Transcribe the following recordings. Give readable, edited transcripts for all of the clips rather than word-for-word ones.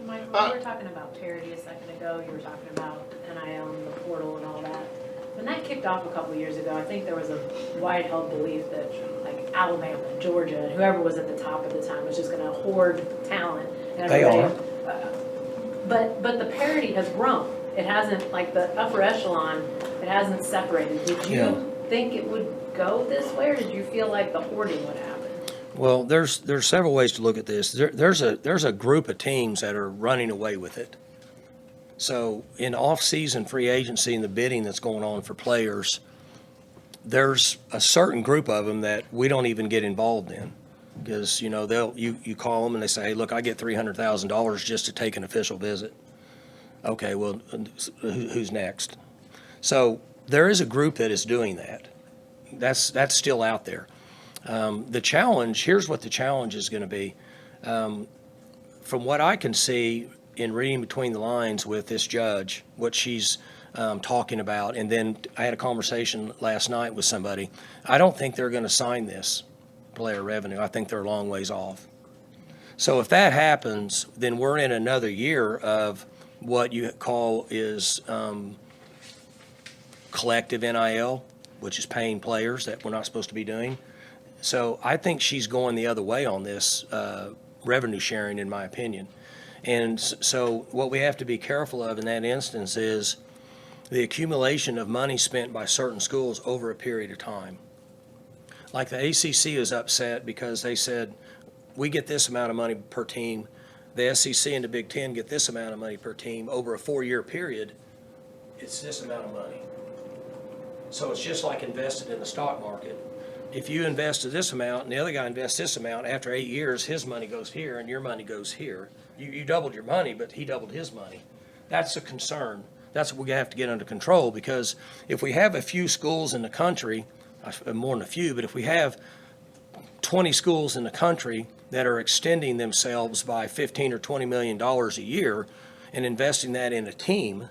Mike, when we were talking about parity a second ago, you were talking about NIL and the portal and all that. When that kicked off a couple of years ago, I think there was a wide-held belief that like Alabama, Georgia, and whoever was at the top at the time was just going to hoard talent. And They are. But the parity has grown. It hasn't, like the upper echelon, it hasn't separated. Did you think it would go this way, or did you feel like the hoarding would happen? Well, there's several ways to look at this. There's a group of teams that are running away with it. So in off-season free agency and the bidding that's going on for players, there's a certain group of them that we don't even get involved in because, you know, you call them and they say, hey, look, I get $300,000 just to take an official visit. Okay, well, who's next? So there is a group that is doing that. That's still out there. The challenge, here's what the challenge is going to be. From what I can see in reading between the lines with this judge, what she's talking about, and then I had a conversation last night with somebody, I don't think they're going to sign this player revenue. I think they're a long ways off. So if that happens, then we're in another year of what you call is collective NIL, which is paying players that we're not supposed to be doing. So I think she's going the other way on this revenue sharing, in my opinion. And so what we have to be careful of in that instance is the accumulation of money spent by certain schools over a period of time. Like the ACC is upset because they said, we get this amount of money per team. The SEC and the Big Ten get this amount of money per team. Over a 4-year period, it's this amount of money. So it's just like invested in the stock market. If you invested this amount and the other guy invests this amount, after 8 years, his money goes here and your money goes here. You doubled your money, but he doubled his money. That's a concern. That's what we have to get under control, because if we have a few schools in the country, more than a few, but if we have 20 schools in the country that are extending themselves by $15 or $20 million a year and investing that in a team,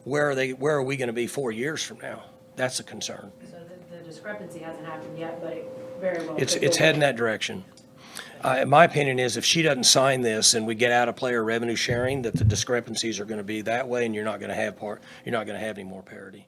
where are we going to be 4 years from now? That's a concern. So the discrepancy hasn't happened yet, but it very well It's could. heading that direction. My opinion is if she doesn't sign this and we get out of player revenue sharing, that the discrepancies are going to be that way, and you're not going to have any more parity.